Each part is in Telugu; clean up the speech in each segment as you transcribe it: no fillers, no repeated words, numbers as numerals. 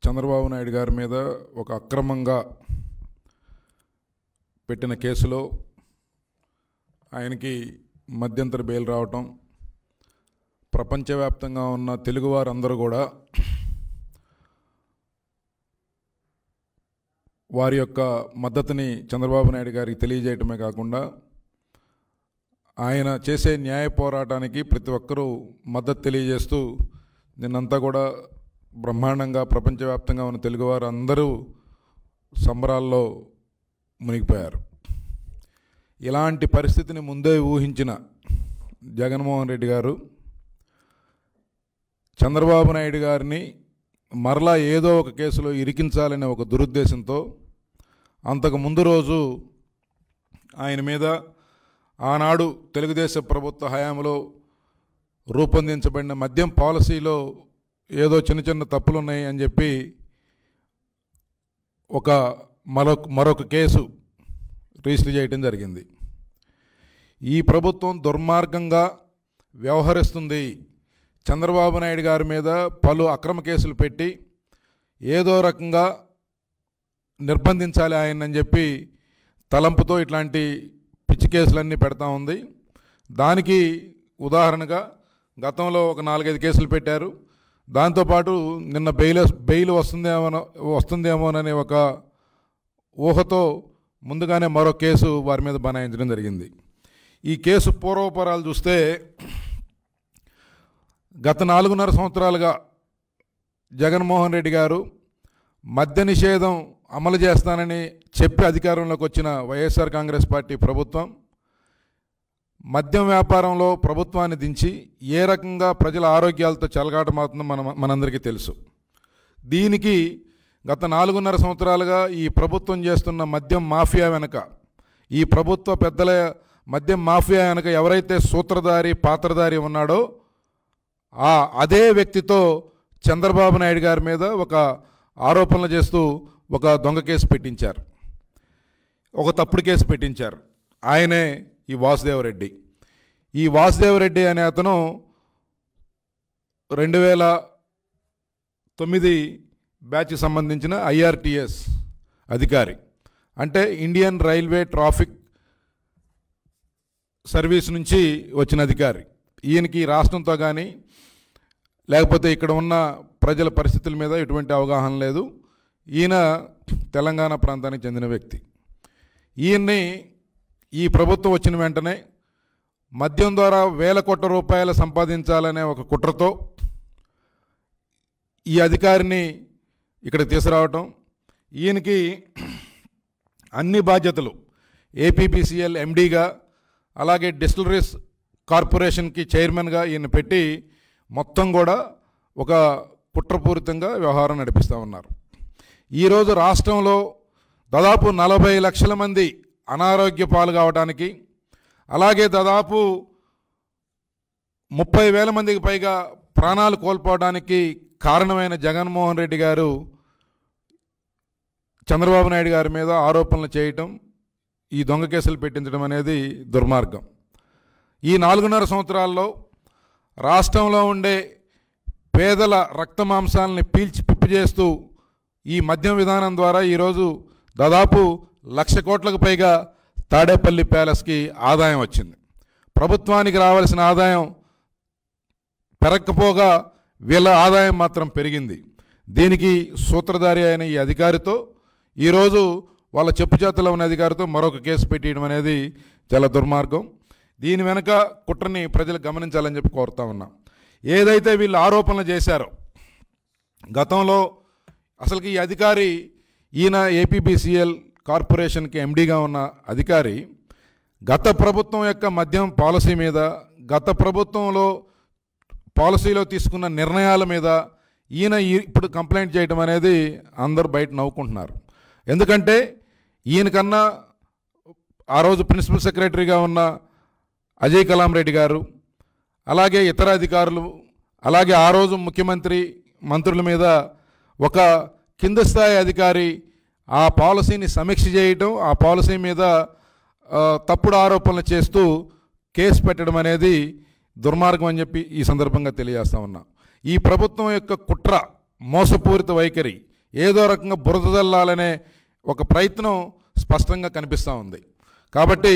చంద్రబాబు నాయుడు గారి మీద ఒక అక్రమంగా పెట్టిన కేసులో ఆయనకి మధ్యంతర బెయిల్ రావటం, ప్రపంచవ్యాప్తంగా ఉన్న తెలుగువారందరూ కూడా వారి యొక్క మద్దతుని చంద్రబాబు నాయుడు గారికి తెలియజేయటమే కాకుండా ఆయన చేసే న్యాయ పోరాటానికి ప్రతి ఒక్కరూ మద్దతు తెలియజేస్తూ నిన్నంతా కూడా బ్రహ్మాండంగా ప్రపంచవ్యాప్తంగా ఉన్న తెలుగువారు అందరూ సంబరాల్లో మునిగిపోయారు. ఇలాంటి పరిస్థితిని ముందే ఊహించిన జగన్మోహన్ రెడ్డి గారు చంద్రబాబు నాయుడు గారిని మరలా ఏదో ఒక కేసులో ఇరికించాలనే ఒక దురుద్దేశంతో అంతకు ముందు రోజు ఆయన మీద ఆనాడు తెలుగుదేశం ప్రభుత్వ హయాంలో రూపొందించబడిన మద్యం పాలసీలో ఏదో చిన్న చిన్న తప్పులు ఉన్నాయి అని చెప్పి మరొక కేసు రిజిస్టర్ చేయడం జరిగింది. ఈ ప్రభుత్వం దుర్మార్గంగా వ్యవహరిస్తుంది, చంద్రబాబు నాయుడు గారి మీద పలు అక్రమ కేసులు పెట్టి ఏదో రకంగా నిర్బంధించాలి ఆయనని చెప్పి తలంపుతో ఇట్లాంటి పిచ్చి కేసులన్నీ పెడతా ఉంది. దానికి ఉదాహరణగా గతంలో ఒక 4-5 కేసులు పెట్టారు. దాంతోపాటు నిన్న బెయిల్ వస్తుందేమోననే ఒక ఊహతో ముందుగానే మరో కేసు వారి మీద బనాయించడం జరిగింది. ఈ కేసు పూర్వపరాలు చూస్తే గత 4.5 సంవత్సరాలుగా జగన్మోహన్ రెడ్డి గారు మద్య నిషేధం అమలు చేస్తానని చెప్పి అధికారంలోకి వచ్చిన వైఎస్ఆర్ కాంగ్రెస్ పార్టీ ప్రభుత్వం మద్యం వ్యాపారంలో ప్రభుత్వాన్ని దించి ఏ రకంగా ప్రజల ఆరోగ్యాలతో చెలగాటమవుతుందో మనందరికీ తెలుసు. దీనికి గత 4.5 సంవత్సరాలుగా ఈ ప్రభుత్వం చేస్తున్న మద్యం మాఫియా వెనక, ఈ ప్రభుత్వ పెద్దల మద్యం మాఫియా వెనక ఎవరైతే సూత్రధారి పాత్రధారి ఉన్నాడో అదే వ్యక్తితో చంద్రబాబు నాయుడు గారి మీద ఒక ఆరోపణలు చేస్తూ ఒక దొంగ కేసు పెట్టించారు, ఒక తప్పుడు కేసు పెట్టించారు. ఆయనే ఈ వాసుదేవరెడ్డి. ఈ వాసుదేవరెడ్డి అనే అతను 2009 బ్యాచ్ సంబంధించిన IRTS అధికారి, అంటే ఇండియన్ రైల్వే ట్రాఫిక్ సర్వీస్ నుంచి వచ్చిన అధికారి. ఈయనకి రాష్ట్రంతో కానీ లేకపోతే ఇక్కడ ఉన్న ప్రజల పరిస్థితుల మీద ఎటువంటి అవగాహన లేదు. ఈయన తెలంగాణ ప్రాంతానికి చెందిన వ్యక్తి. ఈయన్ని ఈ ప్రభుత్వం వచ్చిన వెంటనే మద్యం ద్వారా వేల కోట్ల రూపాయలు సంపాదించాలనే ఒక కుట్రతో ఈ అధికారిని ఇక్కడ తీసుకురావటం, ఈయనకి అన్ని బాధ్యతలు APPCL MDగా అలాగే డిస్టిలరీస్ కార్పొరేషన్కి చైర్మన్గా ఈయన పెట్టి మొత్తం కూడా ఒక కుట్రపూరితంగా వ్యవహారం నడిపిస్తూ ఉన్నారు. ఈరోజు రాష్ట్రంలో దాదాపు 40 లక్షల మంది అనారోగ్య పాలు కావడానికి, అలాగే దాదాపు 30,000 మందికి పైగా ప్రాణాలు కోల్పోవడానికి కారణమైన జగన్మోహన్ రెడ్డి గారు చంద్రబాబు నాయుడు గారి మీద ఆరోపణలు చేయటం, ఈ దొంగ కేసులు పెట్టించడం అనేది దుర్మార్గం. ఈ 4.5 సంవత్సరాల్లో రాష్ట్రంలో ఉండే పేదల రక్త మాంసాలని పీల్చి పిప్పి చేస్తూ ఈ మద్యం విధానం ద్వారా ఈరోజు దాదాపు 1,00,000 కోట్లకు పైగా తాడేపల్లి ప్యాలెస్కి ఆదాయం వచ్చింది. ప్రభుత్వానికి రావాల్సిన ఆదాయం పెరగకపోగా వీళ్ళ ఆదాయం మాత్రం పెరిగింది. దీనికి సూత్రధారి అయిన ఈ అధికారితో ఈరోజు వాళ్ళ చెప్పు చేతుల్లో ఉన్న అధికారితో మరొక కేసు పెట్టడం అనేది చాలా దుర్మార్గం. దీని వెనక కుట్రని ప్రజలు గమనించాలని చెప్పి కోరుతా ఉన్నాం. ఏదైతే వీళ్ళు ఆరోపణలు చేశారో గతంలో, అసలుకి ఈ అధికారి ఈయన APPCL కార్పొరేషన్కి MDగా ఉన్న అధికారి గత ప్రభుత్వం యొక్క మద్యం పాలసీ మీద, గత ప్రభుత్వంలో పాలసీలో తీసుకున్న నిర్ణయాల మీద ఈయన ఇప్పుడు కంప్లైంట్ చేయడం అనేది అందరూ బయట నవ్వుకుంటున్నారు. ఎందుకంటే ఈయనకన్నా ఆ రోజు ప్రిన్సిపల్ సెక్రటరీగా ఉన్న అజయ్ కలాం రెడ్డి గారు, అలాగే ఇతర అధికారులు, అలాగే ఆ రోజు ముఖ్యమంత్రి మంత్రుల మీద ఒక కింద స్థాయి అధికారి ఆ పాలసీని సమీక్ష చేయటం, ఆ పాలసీ మీద తప్పుడు ఆరోపణలు చేస్తూ కేసు పెట్టడం అనేది దుర్మార్గం అని చెప్పి ఈ సందర్భంగా తెలియజేస్తా ఉన్నా. ఈ ప్రభుత్వం యొక్క కుట్ర, మోసపూరిత వైఖరి ఏదో రకంగా బురద జల్లాలనే ఒక ప్రయత్నం స్పష్టంగా కనిపిస్తూ ఉంది. కాబట్టి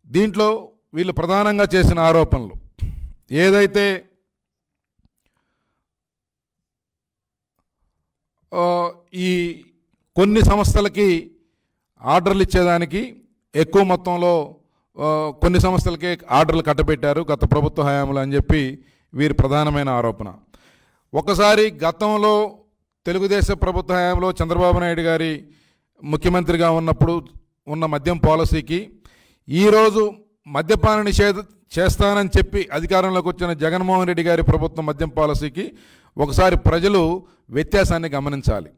దీంట్లో వీళ్ళు ప్రధానంగా చేసిన ఆరోపణలు ఏదైతే ఈ కొన్ని సంస్థలకి ఆర్డర్లు ఇచ్చేదానికి ఎక్కువ మొత్తంలో కొన్ని సంస్థలకే ఆర్డర్లు కట్టబెట్టారు గత ప్రభుత్వ హయాంలో అని చెప్పి వీరి ప్రధానమైన ఆరోపణ. ఒకసారి గతంలో తెలుగుదేశం ప్రభుత్వ హయాంలో చంద్రబాబు నాయుడు గారి ముఖ్యమంత్రిగా ఉన్నప్పుడు ఉన్న మద్యం పాలసీకి ఈరోజు మద్యపాన నిషేధం చేస్తానని చెప్పి అధికారంలోకి వచ్చిన జగన్మోహన్ రెడ్డి గారి ప్రభుత్వం మద్యం పాలసీకి ఒకసారి ప్రజలు వ్యత్యాసాన్ని గమనించాలి.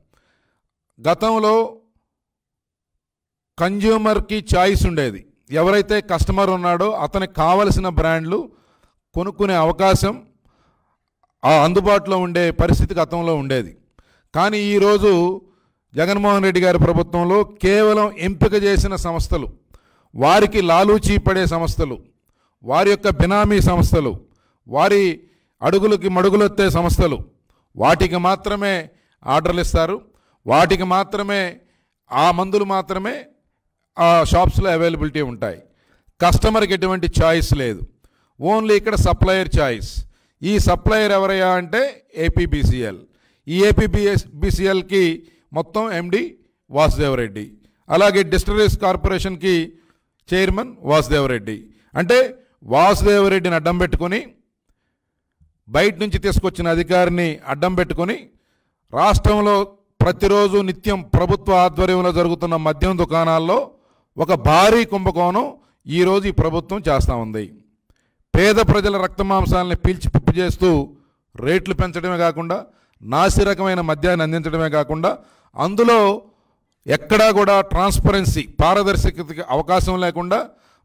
గతంలో కన్జ్యూమర్కి చాయిస్ ఉండేది. ఎవరైతే కస్టమర్ ఉన్నాడో అతనికి కావలసిన బ్రాండ్లు కొనుక్కునే అవకాశం అందుబాటులో ఉండే పరిస్థితి గతంలో ఉండేది. కానీ ఈరోజు జగన్మోహన్ రెడ్డి గారి ప్రభుత్వంలో కేవలం ఎంపిక చేసిన సంస్థలు, వారికి లాలూచీ పడే సంస్థలు, వారి యొక్క బినామీ సంస్థలు, వారి అడుగులకి మడుగులెత్తే సంస్థలు, వాటికి మాత్రమే ఆర్డర్లు ఇస్తారు. వాటికి మాత్రమే ఆ మందులు మాత్రమే ఆ షాప్స్లో అవైలబిలిటీ ఉంటాయి. కస్టమర్కి ఎటువంటి చాయిస్ లేదు. ఓన్లీ ఇక్కడ సప్లయర్ చాయిస్. ఈ సప్లయర్ ఎవరయ్యా అంటే ఏపీబీసీఎల్. ఈ ఏపీబీసీఎల్కి మొత్తం ఎండి వాసుదేవరెడ్డి, అలాగే డిస్టిలరీస్ కార్పొరేషన్కి చైర్మన్ వాసుదేవరెడ్డి. అంటే వాసుదేవరెడ్డిని అడ్డం పెట్టుకొని, బయట నుంచి తీసుకొచ్చిన అధికారిని అడ్డం పెట్టుకొని రాష్ట్రంలో ప్రతిరోజు నిత్యం ప్రభుత్వ ఆధ్వర్యంలో జరుగుతున్న మద్యం దుకాణాల్లో ఒక భారీ కుంభకోణం ఈరోజు ఈ ప్రభుత్వం చేస్తూ ఉంది. పేద ప్రజల రక్తమాంసాలని పీల్చి పిప్పి చేస్తూ రేట్లు పెంచడమే కాకుండా నాసిరకమైన మద్యాన్ని అందించడమే కాకుండా అందులో ఎక్కడా కూడా ట్రాన్స్పరెన్సీ, పారదర్శకతకి అవకాశం లేకుండా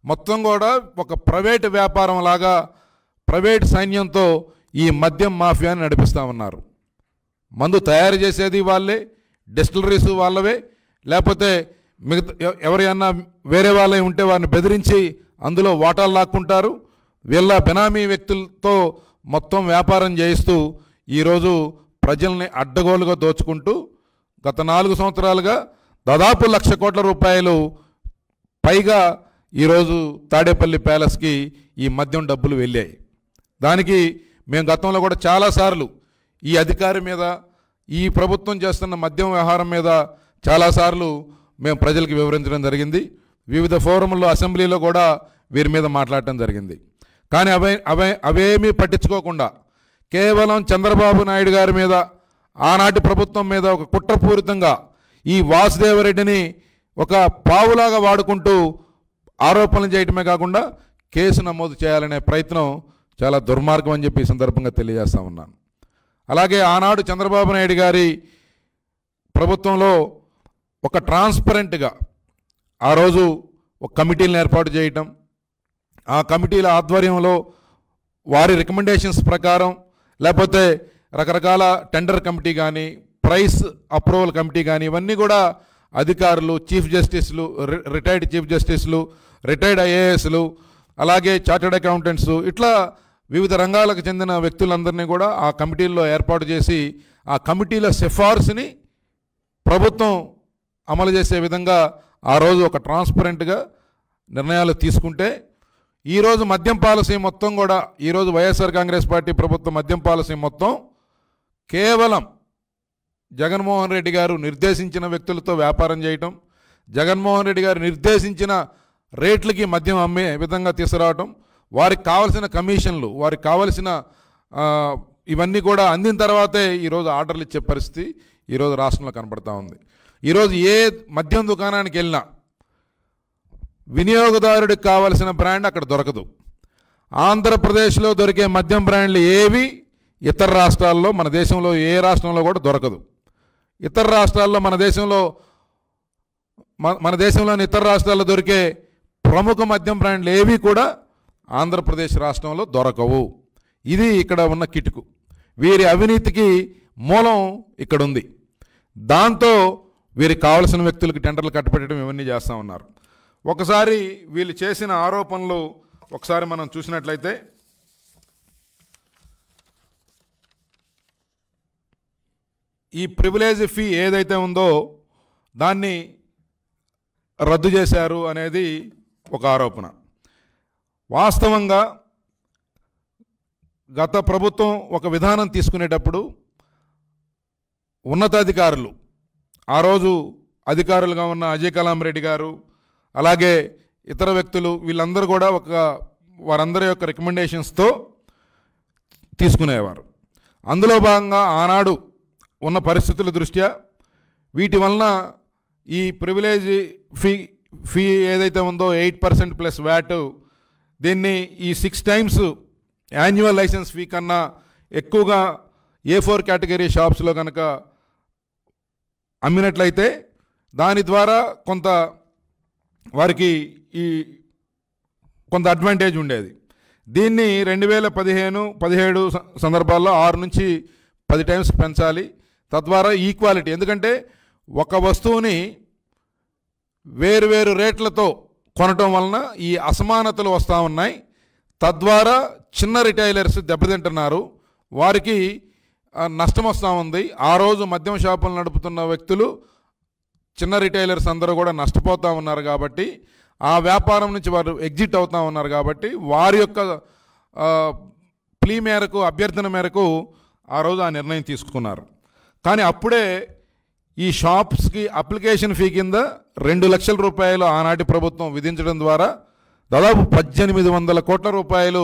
మొత్తం కూడా ఒక ప్రైవేటు వ్యాపారం లాగా ప్రైవేట్ సైన్యంతో ఈ మద్యం మాఫియాని నడిపిస్తూ ఉన్నారు. మందు తయారు చేసేది వాళ్ళే, డిస్టిలరీస్ వాళ్ళవే, లేకపోతే మిగతా ఎవరైనా వేరే వాళ్ళే ఉంటే వారిని బెదిరించి అందులో వాటాలు లాక్కుంటారు. వీళ్ళ బెనామీ వ్యక్తులతో మొత్తం వ్యాపారం చేయిస్తూ ఈరోజు ప్రజల్ని అడ్డగోలుగా దోచుకుంటూ గత 4 సంవత్సరాలుగా దాదాపు 1,00,000 కోట్ల రూపాయలు పైగా ఈరోజు తాడేపల్లి ప్యాలెస్కి ఈ మద్యం డబ్బులు వెళ్ళాయి. దానికి మేము గతంలో కూడా చాలాసార్లు ఈ అధికారి మీద, ఈ ప్రభుత్వం చేస్తున్న మద్యం వ్యవహారం మీద చాలాసార్లు మేము ప్రజలకు వివరించడం జరిగింది. వివిధ ఫోరంలో, అసెంబ్లీలో కూడా వీరి మీద మాట్లాడటం జరిగింది. కానీ అవేమీ పట్టించుకోకుండా కేవలం చంద్రబాబు నాయుడు గారి మీద, ఆనాటి ప్రభుత్వం మీద ఒక కుట్రపూరితంగా ఈ వాసుదేవరెడ్డిని ఒక పావులాగా వాడుకుంటూ ఆరోపణలు చేయటమే కాకుండా కేసు నమోదు చేయాలనే ప్రయత్నం చాలా దుర్మార్గం అని చెప్పి ఈ సందర్భంగా తెలియజేస్తా ఉన్నాను. అలాగే ఆనాడు చంద్రబాబు నాయుడు గారి ప్రభుత్వంలో ఒక ట్రాన్స్పరెంట్గా ఆ రోజు ఒక కమిటీలను ఏర్పాటు చేయటం, ఆ కమిటీల ఆధ్వర్యంలో వారి రికమెండేషన్స్ ప్రకారం, లేకపోతే రకరకాల టెండర్ కమిటీ కానీ, ప్రైస్ అప్రూవల్ కమిటీ కానీ, ఇవన్నీ కూడా అధికారులు, చీఫ్ జస్టిస్లు, రిటైర్డ్ చీఫ్ జస్టిస్లు, రిటైర్డ్ ఐఏఎస్లు, అలాగే చార్టర్డ్ అకౌంటెంట్స్, ఇట్లా వివిధ రంగాలకు చెందిన వ్యక్తులందరినీ కూడా ఆ కమిటీల్లో ఏర్పాటు చేసి ఆ కమిటీల సిఫార్సుని ప్రభుత్వం అమలు చేసే విధంగా ఆ రోజు ఒక ట్రాన్స్పరెంట్గా నిర్ణయాలు తీసుకుంటే, ఈరోజు మద్యం పాలసీ మొత్తం కూడా, ఈరోజు వైఎస్ఆర్ కాంగ్రెస్ పార్టీ ప్రభుత్వం మద్యం పాలసీ మొత్తం కేవలం జగన్మోహన్ రెడ్డి గారు నిర్దేశించిన వ్యక్తులతో వ్యాపారం చేయటం, జగన్మోహన్ రెడ్డి గారు నిర్దేశించిన రేట్లకి మద్యం అమ్మే విధంగా తీసుకురావటం, వారికి కావలసిన కమిషన్లు, వారికి కావలసిన ఇవన్నీ కూడా అందిన తర్వాతే ఈరోజు ఆర్డర్లు ఇచ్చే పరిస్థితి ఈరోజు రాష్ట్రంలో కనపడతా ఉంది. ఈరోజు ఏ మద్యం దుకాణానికి వెళ్ళినా వినియోగదారుడికి కావలసిన బ్రాండ్ అక్కడ దొరకదు. ఆంధ్రప్రదేశ్లో దొరికే మద్యం బ్రాండ్లు ఏవి ఇతర రాష్ట్రాల్లో, మన దేశంలో ఏ రాష్ట్రంలో కూడా దొరకదు. ఇతర రాష్ట్రాల్లో మన దేశంలోని ఇతర రాష్ట్రాల్లో దొరికే ప్రముఖ మద్యం బ్రాండ్లు ఏవి కూడా ఆంధ్రప్రదేశ్ రాష్ట్రంలో దొరకవు. ఇది ఇక్కడ ఉన్న కిటుకు. వీరి అవినీతికి మూలం ఇక్కడ ఉంది. దాంతో వీరికి కావలసిన వ్యక్తులకు టెండర్లు కట్టపెట్టడం ఇవన్నీ చేస్తూ ఉన్నారు. ఒకసారి వీళ్ళు చేసిన ఆరోపణలు ఒకసారి మనం చూసినట్లయితే, ఈ ప్రివిలేజ్ ఫీ ఏదైతే ఉందో దాన్ని రద్దు చేశారు అనేది ఒక ఆరోపణ. వాస్తవంగా గత ప్రభుత్వం ఒక విధానం తీసుకునేటప్పుడు ఉన్నతాధికారులు, ఆ రోజు అధికారులుగా ఉన్న అజయ్ కలాం రెడ్డి గారు, అలాగే ఇతర వ్యక్తులు, వీళ్ళందరూ కూడా వారందరి యొక్క రికమెండేషన్స్తో తీసుకునేవారు. అందులో భాగంగా ఆనాడు ఉన్న పరిస్థితుల దృష్ట్యా వీటి వలన ఈ ప్రివిలేజ్ ఫీ ఏదైతే ఉందో 8% ప్లస్ వ్యాట్, దీన్ని ఈ 6 టైమ్స్ యాన్యువల్ లైసెన్స్ ఫీ కన్నా ఎక్కువగా A4 కేటగిరీ షాప్స్లో కనుక అమ్మినట్లయితే దాని ద్వారా కొంత వారికి కొంత అడ్వాంటేజ్ ఉండేది. దీన్ని 2015-17 సందర్భాల్లో 6 నుంచి 10 టైమ్స్ పెంచాలి. తద్వారా ఈక్వాలిటీ, ఎందుకంటే ఒక వస్తువుని వేరువేరు రేట్లతో కొనటం వలన ఈ అసమానతలు వస్తూ ఉన్నాయి. తద్వారా చిన్న రిటైలర్స్ దెబ్బతింటున్నారు, వారికి నష్టం వస్తూ ఉంది. ఆ రోజు మద్యం షాపులు నడుపుతున్న వ్యక్తులు, చిన్న రిటైలర్స్ అందరూ కూడా నష్టపోతూ ఉన్నారు. కాబట్టి ఆ వ్యాపారం నుంచి వారు ఎగ్జిట్ అవుతూ ఉన్నారు. కాబట్టి వారి యొక్క ప్లీ మేరకు, అభ్యర్థన మేరకు ఆ రోజు ఆ నిర్ణయం తీసుకున్నారు. కానీ అప్పుడే ఈ షాప్స్కి అప్లికేషన్ ఫీ కింద 2 లక్షల రూపాయలు ఆనాటి ప్రభుత్వం విధించడం ద్వారా దాదాపు 1800 కోట్ల రూపాయలు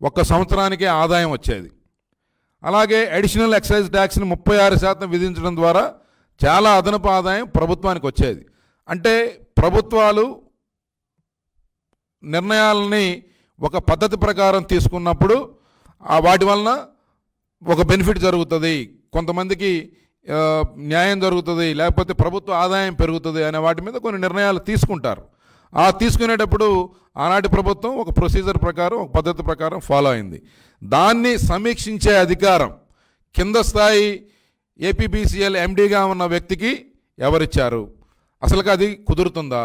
ఒక్క సంవత్సరానికే ఆదాయం వచ్చేది. అలాగే అడిషనల్ ఎక్సైజ్ ట్యాక్స్ని 36% విధించడం ద్వారా చాలా అదనపు ఆదాయం ప్రభుత్వానికి వచ్చేది. అంటే ప్రభుత్వాలు నిర్ణయాలని ఒక పద్ధతి ప్రకారం తీసుకున్నప్పుడు వాటి వలన ఒక బెనిఫిట్ జరుగుతుంది, కొంతమందికి న్యాయం జరుగుతుంది, లేకపోతే ప్రభుత్వ ఆదాయం పెరుగుతుంది అనే వాటి మీద కొన్ని నిర్ణయాలు తీసుకుంటారు. ఆ తీసుకునేటప్పుడు ఆనాటి ప్రభుత్వం ఒక ప్రొసీజర్ ప్రకారం, ఒక పద్ధతి ప్రకారం ఫాలో అయింది. దాన్ని సమీక్షించే అధికారం కింద స్థాయి ఏపీబీసీఎల్ ఎండీగా ఉన్న వ్యక్తికి ఎవరిచ్చారు? అసలుకి అది కుదురుతుందా?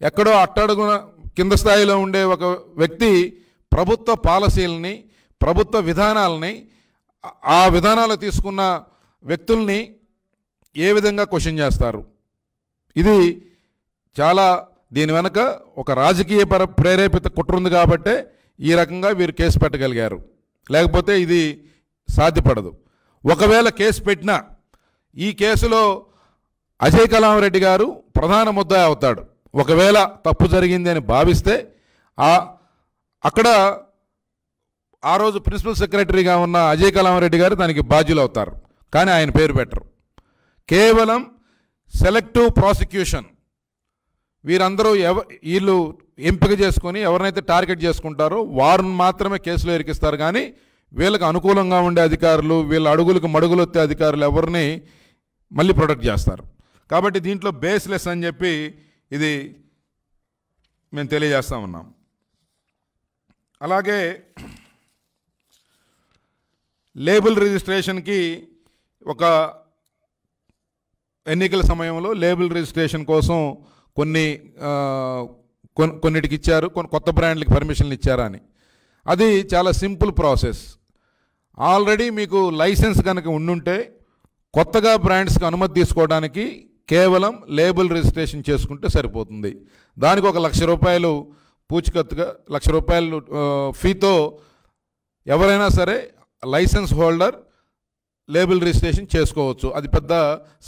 ఎక్కడో అట్టడుగున కింద స్థాయిలో ఉండే ఒక వ్యక్తి ప్రభుత్వ పాలసీలని, ప్రభుత్వ విధానాలని, ఆ విధానాలు తీసుకున్న వ్యక్తుల్ని ఏ విధంగా క్వశ్చన్ చేస్తారు? ఇది చాలా, దీని వెనక ఒక రాజకీయ ప్రేరేపిత కుట్ర ఉంది కాబట్టే ఈ రకంగా వీరు కేసు పెట్టగలిగారు, లేకపోతే ఇది సాధ్యపడదు. ఒకవేళ కేసు పెట్టినా ఈ కేసులో అజయ్ కలాం రెడ్డి గారు ప్రధాన ముద్దాయి అవుతాడు. ఒకవేళ తప్పు జరిగింది అని భావిస్తే అక్కడ ఆ రోజు ప్రిన్సిపల్ సెక్రటరీగా ఉన్న అజయ్ కలాం రెడ్డి గారు దానికి బాధ్యులు అవుతారు. కానీ ఆయన పేరు పెట్టరు. కేవలం సెలెక్టివ్ ప్రాసిక్యూషన్, వీరందరూ వీళ్ళు ఎంపిక చేసుకొని ఎవరినైతే టార్గెట్ చేసుకుంటారో వారిని మాత్రమే కేసులో ఇరికిస్తారు. కానీ వీళ్ళకి అనుకూలంగా ఉండే అధికారులు, వీళ్ళ అడుగులకు మడుగులొత్తే అధికారులు ఎవరిని మళ్ళీ ప్రొటెక్ట్ చేస్తారు. కాబట్టి దీంట్లో బేస్లెస్ అని చెప్పి ఇది మేము తెలియజేస్తూ ఉన్నాం. అలాగే లేబుల్ రిజిస్ట్రేషన్కి ఒక ఎన్నికల సమయంలో లేబుల్ రిజిస్ట్రేషన్ కోసం కొన్నిటికి ఇచ్చారు, కొత్త బ్రాండ్లకి పర్మిషన్లు ఇచ్చారా అని. అది చాలా సింపుల్ ప్రాసెస్. ఆల్రెడీ మీకు లైసెన్స్ కనుక ఉండుంటే కొత్తగా బ్రాండ్స్కి అనుమతి తీసుకోవడానికి కేవలం లేబుల్ రిజిస్ట్రేషన్ చేసుకుంటే సరిపోతుంది. దానికి ఒక 1,00,000 రూపాయలు పూచికత్తుగా, 1,00,000 రూపాయలు ఫీతో ఎవరైనా సరే లైసెన్స్ హోల్డర్ లేబుల్ రిజిస్ట్రేషన్ చేసుకోవచ్చు. అది పెద్ద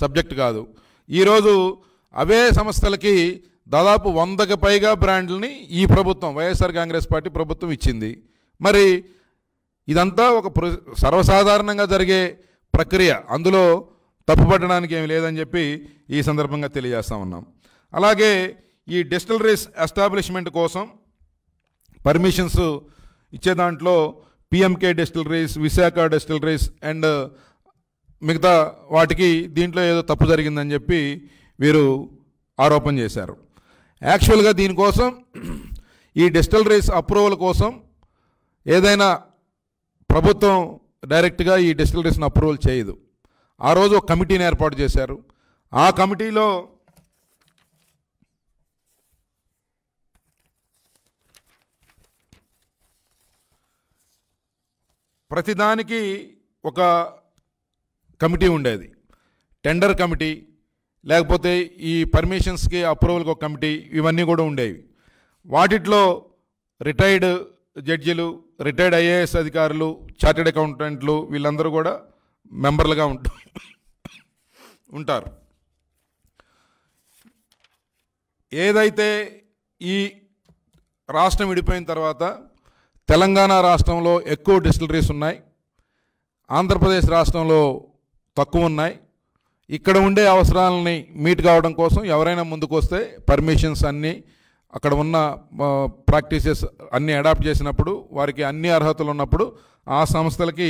సబ్జెక్ట్ కాదు. ఈరోజు అవే సంస్థలకి దాదాపు 100కి పైగా బ్రాండ్లని ఈ ప్రభుత్వం, వైఎస్ఆర్ కాంగ్రెస్ పార్టీ ప్రభుత్వం ఇచ్చింది. మరి ఇదంతా ఒక సర్వసాధారణంగా జరిగే ప్రక్రియ, అందులో తప్పుపట్టడానికి ఏమి లేదని చెప్పి ఈ సందర్భంగా తెలియజేస్తూ ఉన్నాం. అలాగే ఈ డిస్టిలరీస్ ఎస్టాబ్లిష్మెంట్ కోసం పర్మిషన్స్ ఇచ్చే దాంట్లో PMK distilleries, Visakha distilleries and మిగతా వాటికి దీంట్లో ఏదో తప్పు జరిగిందని చెప్పి వీరు ఆరోపణ చేశారు. యాక్చువల్గా దీనికోసం ఈ డిస్టిలరీస్ అప్రూవల్ కోసం ఏదైనా ప్రభుత్వం డైరెక్ట్గా ఈ డిస్టిలరీస్ని అప్రూవల్ చేయదు. ఆ రోజు ఒక కమిటీని ఏర్పాటు చేశారు. ఆ కమిటీలో ప్రతిదానికి ఒక కమిటీ ఉండేది. టెండర్ కమిటీ, లేకపోతే ఈ పర్మిషన్స్కి అప్రూవల్కి ఒక కమిటీ, ఇవన్నీ కూడా ఉండేవి. వాటిట్లో రిటైర్డ్ జడ్జిలు, రిటైర్డ్ ఐఏఎస్ అధికారులు, చార్టెడ్ అకౌంటెంట్లు వీళ్ళందరూ కూడా మెంబర్లుగా ఉంటారు. ఏదైతే ఈ రాష్ట్రం విడిపోయిన తర్వాత తెలంగాణ రాష్ట్రంలో ఎక్కువ డిస్టిలరీస్ ఉన్నాయి, ఆంధ్రప్రదేశ్ రాష్ట్రంలో తక్కువ ఉన్నాయి. ఇక్కడ ఉండే అవసరాలని మీట్ కావడం కోసం ఎవరైనా ముందుకు వస్తే పర్మిషన్స్ అన్నీ అక్కడ ఉన్న ప్రాక్టీసెస్ అన్నీ అడాప్ట్ చేసినప్పుడు, వారికి అన్ని అర్హతలు ఉన్నప్పుడు ఆ సంస్థలకి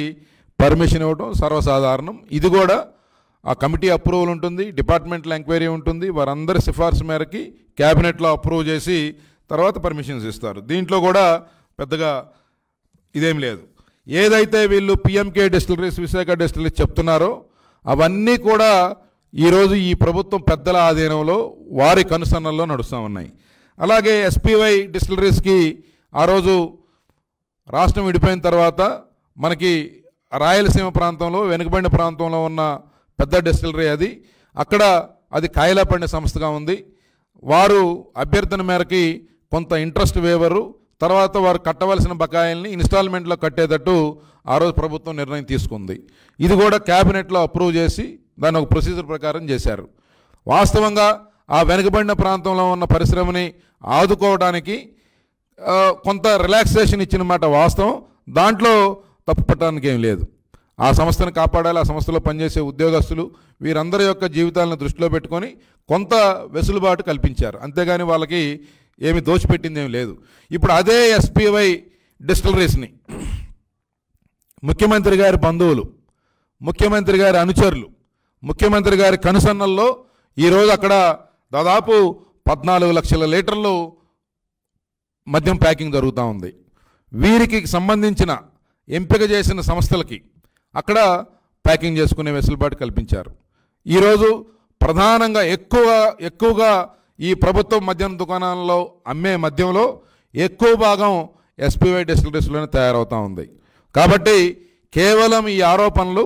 పర్మిషన్ ఇవ్వడం సర్వసాధారణం. ఇది కూడా ఆ కమిటీ అప్రూవల్ ఉంటుంది, డిపార్ట్మెంటల్ ఎంక్వైరీ ఉంటుంది, వారందరి సిఫార్సు మేరకి క్యాబినెట్లో అప్రూవ్ చేసి తర్వాత పర్మిషన్స్ ఇస్తారు. దీంట్లో కూడా పెద్దగా ఇదేం లేదు. ఏదైతే వీళ్ళు పిఎంకే డిస్టిలరీస్, విశాఖ డిస్టిలరీస్ చెప్తున్నారో అవన్నీ కూడా ఈరోజు ఈ ప్రభుత్వం పెద్దల ఆధీనంలో వారి కనుసన్నల్లో నడుస్తూ ఉన్నాయి. అలాగే ఎస్పీవై డిస్టిలరీస్కి ఆ రోజు రాష్ట్రం విడిపోయిన తర్వాత మనకి రాయలసీమ ప్రాంతంలో, వెనుకబడిన ప్రాంతంలో ఉన్న పెద్ద డిస్టిలరీ అది. అక్కడ అది కాయలాపండే సంస్థగా ఉంది. వారు అభ్యర్థన మేరకి కొంత ఇంట్రెస్ట్ వేవరు, తర్వాత వారు కట్టవలసిన బకాయిల్ని ఇన్స్టాల్మెంట్లో కట్టేటట్టు ఆ రోజు ప్రభుత్వం నిర్ణయం తీసుకుంది. ఇది కూడా క్యాబినెట్లో అప్రూవ్ చేసి దాన్ని ఒక ప్రొసీజర్ ప్రకారం చేశారు. వాస్తవంగా ఆ వెనుకబడిన ప్రాంతంలో ఉన్న పరిశ్రమని ఆదుకోవడానికి కొంత రిలాక్సేషన్ ఇచ్చిన మాట వాస్తవం. దాంట్లో తప్పు పట్టడానికి ఏం లేదు. ఆ సంస్థను కాపాడాలి, ఆ సంస్థలో పనిచేసే ఉద్యోగస్తులు వీరందరి యొక్క జీవితాలను దృష్టిలో పెట్టుకొని కొంత వెసులుబాటు కల్పించారు. అంతేగాని వాళ్ళకి ఏమి దోచిపెట్టింది ఏమి లేదు. ఇప్పుడు అదే ఎస్పీవై డిస్టిలరీస్ని ముఖ్యమంత్రి గారి బంధువులు, ముఖ్యమంత్రి గారి అనుచరులు, ముఖ్యమంత్రి గారి కనుసన్నల్లో ఈరోజు అక్కడ దాదాపు 14 లక్షల లీటర్లు మద్యం ప్యాకింగ్ జరుగుతూ ఉంది. వీరికి సంబంధించిన ఎంపిక చేసిన సంస్థలకి అక్కడ ప్యాకింగ్ చేసుకునే వెసులుబాటు కల్పించారు. ఈరోజు ప్రధానంగా ఎక్కువగా ఈ ప్రభుత్వ మద్యం దుకాణాలలో అమ్మే మద్యంలో ఎక్కువ భాగం ఎస్పీవై డిస్టిలరీస్లోనే తయారవుతూ ఉంది. కాబట్టి కేవలం ఈ ఆరోపణలు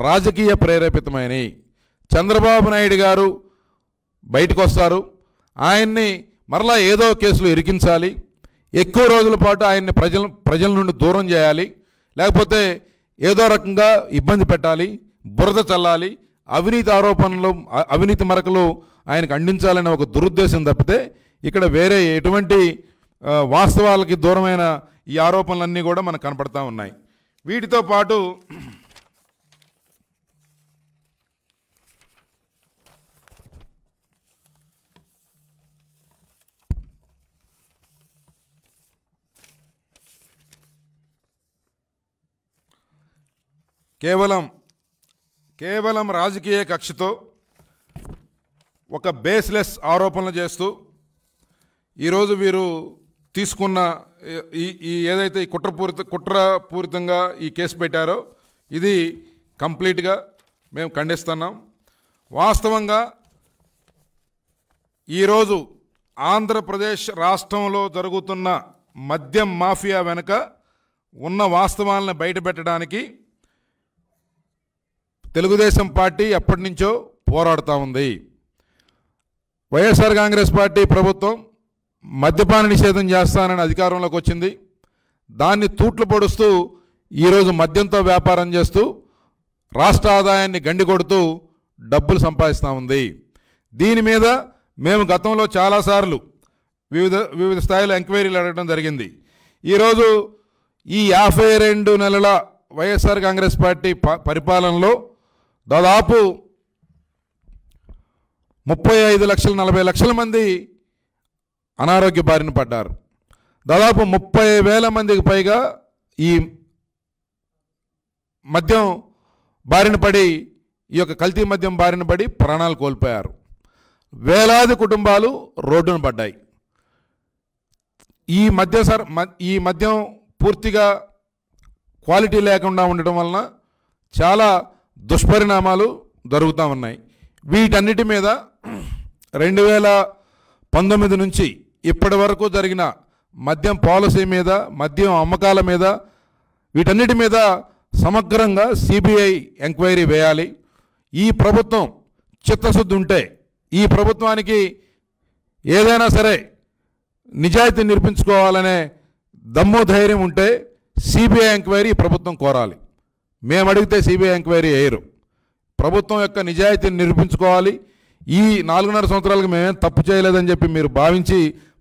రాజకీయ ప్రేరేపితమైనవి. చంద్రబాబు నాయుడు గారు బయటకు వస్తారు, ఆయన్ని మరలా ఏదో కేసులో ఇరికించాలి, ఎక్కువ రోజుల పాటు ఆయన్ని ప్రజల నుండి దూరం చేయాలి, లేకపోతే ఏదో రకంగా ఇబ్బంది పెట్టాలి, బురద చల్లాలి, అవినీతి ఆరోపణలు, అవినీతి మరకలు ఆయనకు అందించాలనే ఒక దురుద్దేశం తప్పితే ఇక్కడ వేరే ఎటువంటి వాస్తవాలకి దూరమైన ఈ ఆరోపణలన్నీ కూడా మనకు కనపడతా ఉన్నాయి. వీటితో పాటు కేవలం రాజకీయ కక్షతో ఒక బేస్లెస్ ఆరోపణలు చేస్తూ ఈరోజు వీరు తీసుకున్న ఈ ఏదైతే కుట్రపూరితంగా ఈ కేసు పెట్టారో ఇది కంప్లీట్గా మేము ఖండిస్తున్నాం. వాస్తవంగా ఈరోజు ఆంధ్రప్రదేశ్ రాష్ట్రంలో జరుగుతున్న మద్యం మాఫియా వెనుక ఉన్న వాస్తవాలను బయటపెట్టడానికి తెలుగుదేశం పార్టీ ఎప్పటి నుంచో పోరాడుతూ ఉంది. వైఎస్ఆర్ కాంగ్రెస్ పార్టీ ప్రభుత్వం మద్యపాన నిషేధం చేస్తానని అధికారంలోకి వచ్చింది. దాన్ని తూట్లు పొడుస్తూ ఈరోజు మద్యంతో వ్యాపారం చేస్తూ రాష్ట్ర ఆదాయాన్ని గండి కొడుతూ డబ్బులు సంపాదిస్తూ ఉంది. దీని మీద మేము గతంలో చాలాసార్లు వివిధ స్థాయిలో ఎంక్వైరీలు అడగడం జరిగింది. ఈరోజు ఈ 52 నెలల వైఎస్ఆర్ కాంగ్రెస్ పార్టీ పరిపాలనలో దాదాపు 35-40 లక్షల మంది అనారోగ్య బారిన పడ్డారు. దాదాపు 30,000 మందికి పైగా ఈ మద్యం బారిన పడి, ఈ యొక్క కల్తీ మద్యం బారిన పడి ప్రాణాలు కోల్పోయారు. వేలాది కుటుంబాలు రోడ్డున పడ్డాయి. ఈ మద్యం పూర్తిగా క్వాలిటీ లేకుండా ఉండటం వలన చాలా దుష్పరిణామాలు జరుగుతూ ఉన్నాయి. వీటన్నిటి మీద 2019 నుంచి ఇప్పటి వరకు జరిగిన మద్యం పాలసీ మీద, మద్యం అమ్మకాల మీద, వీటన్నిటి మీద సమగ్రంగా సిబిఐ ఎంక్వైరీ వేయాలి. ఈ ప్రభుత్వం చిత్తశుద్ధి ఉంటే, ఈ ప్రభుత్వానికి ఏదైనా సరే నిజాయితీ నిరూపించుకోవాలనే దమ్ము ధైర్యం ఉంటే సిబిఐ ఎంక్వైరీ ప్రభుత్వం కోరాలి. మేము అడిగితే సిబిఐ ఎంక్వైరీ వేయరు. ప్రభుత్వం యొక్క నిజాయితీని నిరూపించుకోవాలి. ఈ 4.5 సంవత్సరాలకు మేమేం తప్పు చేయలేదని చెప్పి మీరు భావించి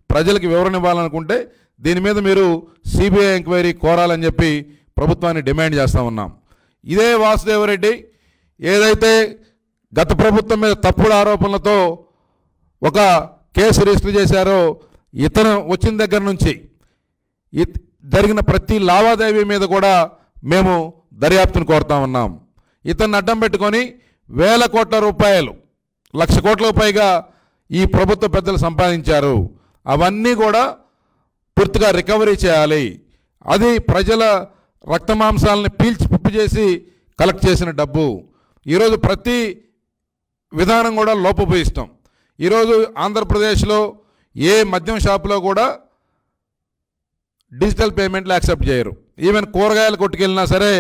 ప్రజలకు వివరణ ఇవ్వాలనుకుంటే దీని మీద మీరు సిబిఐ ఎంక్వైరీ కోరాలని చెప్పి ప్రభుత్వాన్ని డిమాండ్ చేస్తూ ఉన్నాం. ఇదే వాసుదేవరెడ్డి ఏదైతే గత ప్రభుత్వం మీద తప్పుడు ఆరోపణలతో ఒక కేసు రిజిస్టర్ చేశారో, ఇతను వచ్చిన దగ్గర నుంచి జరిగిన ప్రతి లావాదేవీ మీద కూడా మేము దర్యాప్తును కోరుతా ఉన్నాం. ఇతన్ని అడ్డం పెట్టుకొని వేల కోట్ల రూపాయలు, 1,00,000 కోట్లకు పైగా ఈ ప్రభుత్వ పెద్దలు సంపాదించారు. అవన్నీ కూడా పూర్తిగా రికవరీ చేయాలి. అది ప్రజల రక్తమాంసాలని పీల్చి పిప్పి చేసి కలెక్ట్ చేసిన డబ్బు. ఈరోజు ప్రతి విధానం కూడా లోపభూయిష్టం. ఈరోజు ఆంధ్రప్రదేశ్లో ఏ మద్యం షాపులో కూడా డిజిటల్ పేమెంట్లు యాక్సెప్ట్ చేయరు. ఈవెన్ కూరగాయలు కొట్టుకెళ్ళినా సరే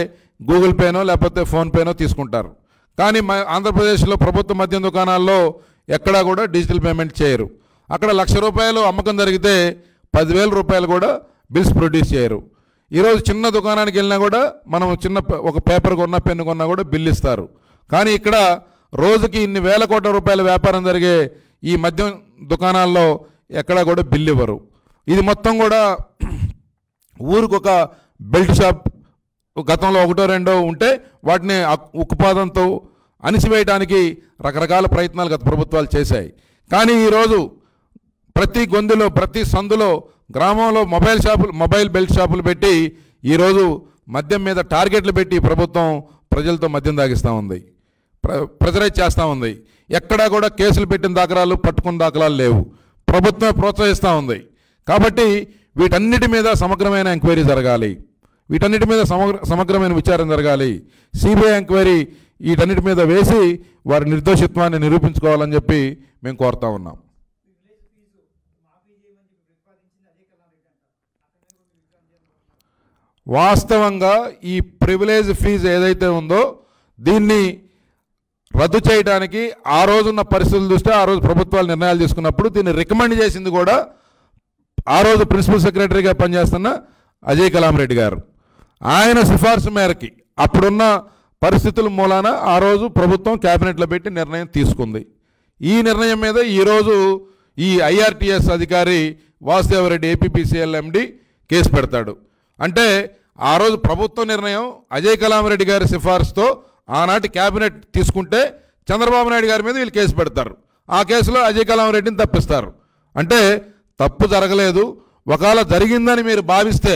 గూగుల్ పేనో లేకపోతే ఫోన్పేనో తీసుకుంటారు. కానీ ఆంధ్రప్రదేశ్లో ప్రభుత్వ మద్యం దుకాణాల్లో ఎక్కడా కూడా డిజిటల్ పేమెంట్ చేయరు. అక్కడ 1,00,000 రూపాయలు అమ్మకం జరిగితే 10,000 రూపాయలు కూడా బిల్స్ ప్రొడ్యూస్ చేయరు. ఈరోజు చిన్న దుకాణానికి వెళ్ళినా కూడా మనం ఒక పేపర్ కొన్నా పెన్ను కొన్నా కూడా బిల్లు ఇస్తారు. కానీ ఇక్కడ రోజుకి ఇన్ని వేల కోట్ల రూపాయల వ్యాపారం జరిగే ఈ మద్యం దుకాణాల్లో ఎక్కడా కూడా బిల్లు ఇవ్వరు. ఇది మొత్తం కూడా ఊరికొక బెల్ట్ షాప్ గతంలో 1-2 ఉంటే వాటిని ఉక్కుపాదంతో అణిసివేయడానికి రకరకాల ప్రయత్నాలు గత ప్రభుత్వాలు చేశాయి. కానీ ఈరోజు ప్రతి గొంతులో ప్రతి సందులో గ్రామంలో మొబైల్ బెల్ట్ షాపులు పెట్టి ఈరోజు మద్యం మీద టార్గెట్లు పెట్టి ప్రభుత్వం ప్రజలతో మద్యం తాగిస్తూ ఉంది, ప్రెజరైజ్ చేస్తూ ఉంది. ఎక్కడా కూడా కేసులు పెట్టిన దాఖలాలు పట్టుకున్న దాఖలాలు లేవు. ప్రభుత్వం ప్రోత్సహిస్తూ ఉంది. కాబట్టి వీటన్నిటి మీద సమగ్రమైన ఎంక్వైరీ జరగాలి. వీటన్నిటి మీద సమగ్రమైన విచారణ జరగాలి. సిబిఐ ఎంక్వైరీ వీటన్నిటి మీద వేసి వారి నిర్దోషిత్వాన్ని నిరూపించుకోవాలని చెప్పి మేము కోరుతా ఉన్నాం. వాస్తవంగా ఈ ప్రివిలేజ్ ఫీజు ఏదైతే ఉందో దీన్ని రద్దు చేయడానికి ఆ రోజున్న పరిస్థితులు చూస్తే ఆ రోజు ప్రభుత్వాలు నిర్ణయాలు తీసుకున్నప్పుడు దీన్ని రికమెండ్ చేసింది కూడా ఆ రోజు ప్రిన్సిపల్ సెక్రటరీగా పనిచేస్తున్న అజయ్ కలాం రెడ్డి గారు. ఆయన సిఫార్సు మేరకి అప్పుడున్న పరిస్థితుల మూలాన ఆ రోజు ప్రభుత్వం క్యాబినెట్లో పెట్టి నిర్ణయం తీసుకుంది. ఈ నిర్ణయం మీద ఈరోజు ఈ ఐఆర్టీఎస్ అధికారి వాసుదేవరెడ్డి ఏపీపీసీఎల్ ఎండి కేసు పెడతాడు. అంటే ఆ రోజు ప్రభుత్వ నిర్ణయం అజయ్ కలాం రెడ్డి గారి సిఫార్సుతో ఆనాటి క్యాబినెట్ తీసుకుంటే చంద్రబాబు నాయుడు గారి మీద వీళ్ళు కేసు పెడతారు. ఆ కేసులో అజయ్ కలాం రెడ్డిని తప్పిస్తారు. అంటే తప్పు జరగలేదు, ఒకవేళ జరిగిందని మీరు భావిస్తే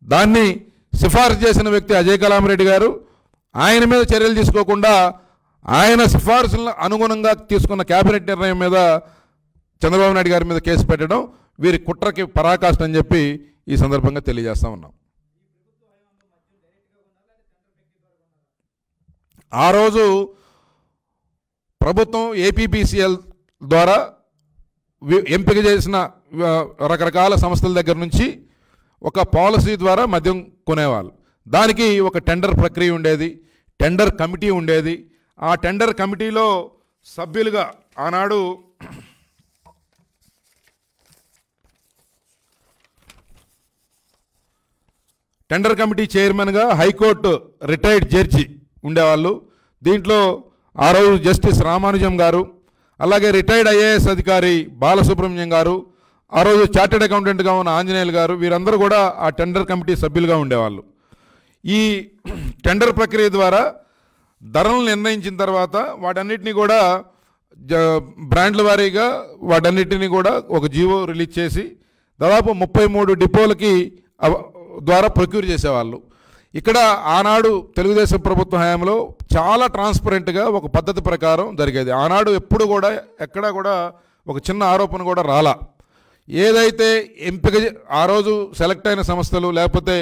దాన్ని సిఫార్సు చేసిన వ్యక్తి అజయ్ కలాం రెడ్డి గారు, ఆయన మీద చర్యలు తీసుకోకుండా ఆయన సిఫార్సులను అనుగుణంగా తీసుకున్న క్యాబినెట్ నిర్ణయం మీద చంద్రబాబు నాయుడు గారి మీద కేసు పెట్టడం వీరి కుట్రకి పరాకాష్ట అని చెప్పి ఈ సందర్భంగా తెలియజేస్తా ఉన్నాం. ఆ రోజు ప్రభుత్వం ఏపీపీసీఎల్ ద్వారా ఎంపిక చేసిన రకరకాల సంస్థల దగ్గర నుంచి ఒక పాలసీ ద్వారా మద్యం కొనేవాళ్ళు. దానికి ఒక టెండర్ ప్రక్రియ ఉండేది, టెండర్ కమిటీ ఉండేది. ఆ టెండర్ కమిటీలో సభ్యులుగా ఆనాడు టెండర్ కమిటీ చైర్మన్గా హైకోర్టు రిటైర్డ్ జడ్జి ఉండేవాళ్ళు. దీంట్లో ఆ రోజు జస్టిస్ రామానుజం గారు, అలాగే రిటైర్డ్ ఐఏఎస్ అధికారి బాలసుబ్రహ్మణ్యం గారు, ఆ రోజు చార్టెడ్ అకౌంటెంట్గా ఉన్న ఆంజనేయులు గారు, వీరందరూ కూడా ఆ టెండర్ కమిటీ సభ్యులుగా ఉండేవాళ్ళు. ఈ టెండర్ ప్రక్రియ ద్వారా ధరలను నిర్ణయించిన తర్వాత వాటన్నిటిని కూడా బ్రాండ్ల వారీగా వాటన్నిటిని కూడా ఒక జీవో రిలీజ్ చేసి దాదాపు 33 డిపోలకి ద్వారా ప్రొక్యూర్ చేసేవాళ్ళు. ఇక్కడ ఆనాడు తెలుగుదేశం ప్రభుత్వ హయాంలో చాలా ట్రాన్స్పరెంట్గా ఒక పద్ధతి ప్రకారం జరిగేది. ఆనాడు ఎప్పుడు కూడా ఎక్కడా కూడా ఒక చిన్న ఆరోపణ కూడా రాలా. ఏదైతే ఎంపిక ఆ రోజు సెలెక్ట్ అయిన సంస్థలు లేకపోతే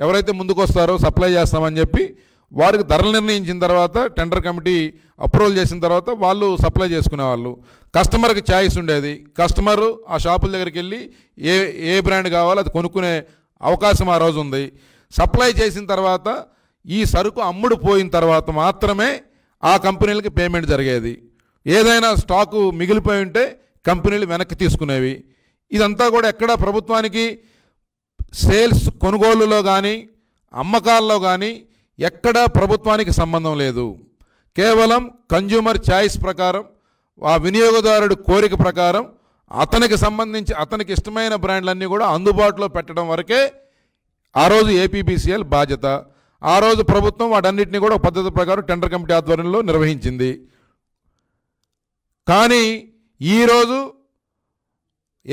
ఎవరైతే ముందుకు వస్తారో సప్లై చేస్తామని చెప్పి వారికి ధరలు నిర్ణయించిన తర్వాత టెండర్ కమిటీ అప్రూవల్ చేసిన తర్వాత వాళ్ళు సప్లై చేసుకునేవాళ్ళు. కస్టమర్కి ఛాయిస్ ఉండేది. కస్టమరు ఆ షాపుల దగ్గరికి వెళ్ళి ఏ బ్రాండ్ కావాలో అది కొనుక్కునే అవకాశం ఆ రోజు ఉంది. సప్లై చేసిన తర్వాత ఈ సరుకు అమ్ముడు పోయిన తర్వాత మాత్రమే ఆ కంపెనీలకి పేమెంట్ జరిగేది. ఏదైనా స్టాకు మిగిలిపోయి ఉంటే కంపెనీలు వెనక్కి తీసుకునేవి. ఇదంతా కూడా ఎక్కడ ప్రభుత్వానికి సేల్స్ కొనుగోలులో కానీ అమ్మకాల్లో కానీ ఎక్కడా ప్రభుత్వానికి సంబంధం లేదు. కేవలం కన్జ్యూమర్ చాయిస్ ప్రకారం, ఆ వినియోగదారుడు కోరిక ప్రకారం అతనికి ఇష్టమైన బ్రాండ్లన్నీ కూడా అందుబాటులో పెట్టడం వరకే ఆ రోజు ఏపీబీసీఎల్ బాధ్యత. ఆ రోజు ప్రభుత్వం వాటన్నిటిని కూడా పద్ధతి ప్రకారం టెండర్ కమిటీ ఆధ్వర్యంలో నిర్వహించింది. కానీ ఈరోజు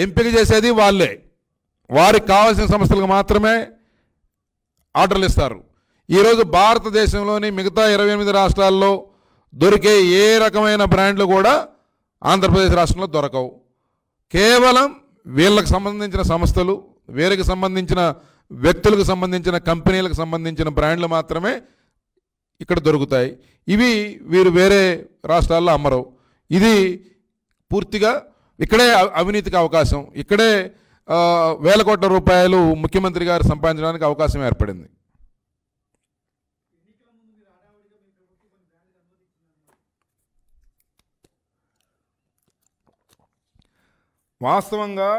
ఎంపిక చేసేది వాళ్ళే. వారికి కావాల్సిన సంస్థలకు మాత్రమే ఆర్డర్లు ఇస్తారు. ఈరోజు భారతదేశంలోని మిగతా 28 రాష్ట్రాల్లో దొరికే ఏ రకమైన బ్రాండ్లు కూడా ఆంధ్రప్రదేశ్ రాష్ట్రంలో దొరకవు. కేవలం వీళ్ళకి సంబంధించిన సంస్థలు, వీరికి సంబంధించిన వ్యక్తులకు సంబంధించిన కంపెనీలకు సంబంధించిన బ్రాండ్లు మాత్రమే ఇక్కడ దొరుకుతాయి. ఇవి వీరు వేరే రాష్ట్రాల్లో అమ్మరు. ఇది పూర్తిగా ఇక్కడే అవినీతికి అవకాశం, ఇక్కడే వేల కోట్ల రూపాయలు ముఖ్యమంత్రి గారు సంపాదించడానికి అవకాశం ఏర్పడింది. వాస్తవంగా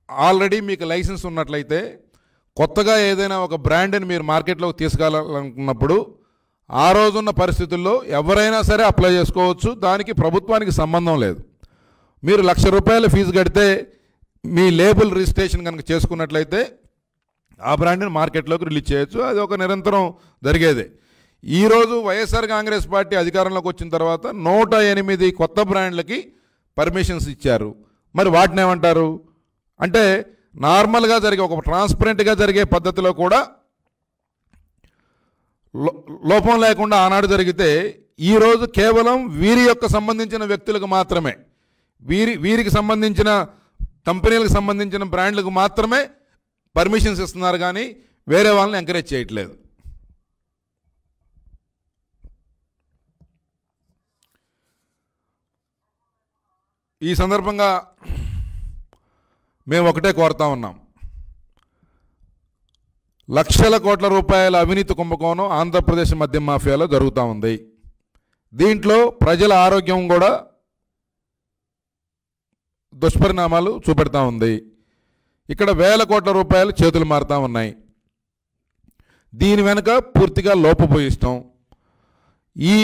ఆల్రెడీ మీకు లైసెన్స్ ఉన్నట్లయితే కొత్తగా ఏదైనా ఒక బ్రాండ్ని మీరు మార్కెట్లోకి తీసుకెళ్ళాలనుకున్నప్పుడు ఆ రోజున్న పరిస్థితుల్లో ఎవరైనా సరే అప్లై చేసుకోవచ్చు. దానికి ప్రభుత్వానికి సంబంధం లేదు. మీరు ₹1,00,000 ఫీజు కడితే మీ లేబుల్ రిజిస్ట్రేషన్ కనుక చేసుకున్నట్లయితే ఆ బ్రాండ్ని మార్కెట్లోకి రిలీజ్ చేయొచ్చు. అది ఒక నిరంతరం జరిగేదే. ఈరోజు వైఎస్ఆర్ కాంగ్రెస్ పార్టీ అధికారంలోకి వచ్చిన తర్వాత 108 కొత్త బ్రాండ్లకి పర్మిషన్స్ ఇచ్చారు. మరి వాటిని ఏమంటారు అంటే, నార్మల్గా జరిగే ఒక ట్రాన్స్పరెంట్గా జరిగే పద్ధతిలో కూడా లోపం లేకుండా ఆనాడు జరిగితే ఈరోజు కేవలం వీరి యొక్క సంబంధించిన వ్యక్తులకు మాత్రమే, వీరికి సంబంధించిన కంపెనీలకు సంబంధించిన బ్రాండ్లకు మాత్రమే పర్మిషన్స్ ఇస్తున్నారు, కానీ వేరే వాళ్ళని ఎంకరేజ్ చేయట్లేదు. ఈ సందర్భంగా మేము ఒకటే కోరుతా ఉన్నాం. లక్షల కోట్ల రూపాయల అవినీతి కుంభకోణం ఆంధ్రప్రదేశ్ మద్యం మాఫియాలో జరుగుతూ ఉంది. దీంట్లో ప్రజల ఆరోగ్యం కూడా దుష్పరిణామాలు చూపెడతా ఉంది. ఇక్కడ వేల కోట్ల రూపాయలు చేతులు మారుతూ ఉన్నాయి. దీని వెనుక పూర్తిగా లోపభూయిష్టం. ఈ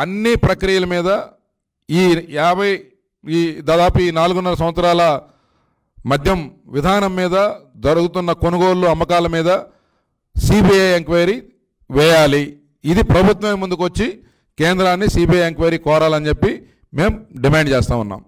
అన్ని ప్రక్రియల మీద దాదాపు 4.5 సంవత్సరాల మద్యం విధానం మీద, జరుగుతున్న కొనుగోళ్లు అమ్మకాల మీద సిబిఐ ఎంక్వైరీ వేయాలి. ఇది ప్రభుత్వం ముందుకు వచ్చి కేంద్రాన్ని సిబిఐ ఎంక్వైరీ కోరాలని చెప్పి మేము డిమాండ్ చేస్తూ ఉన్నాం.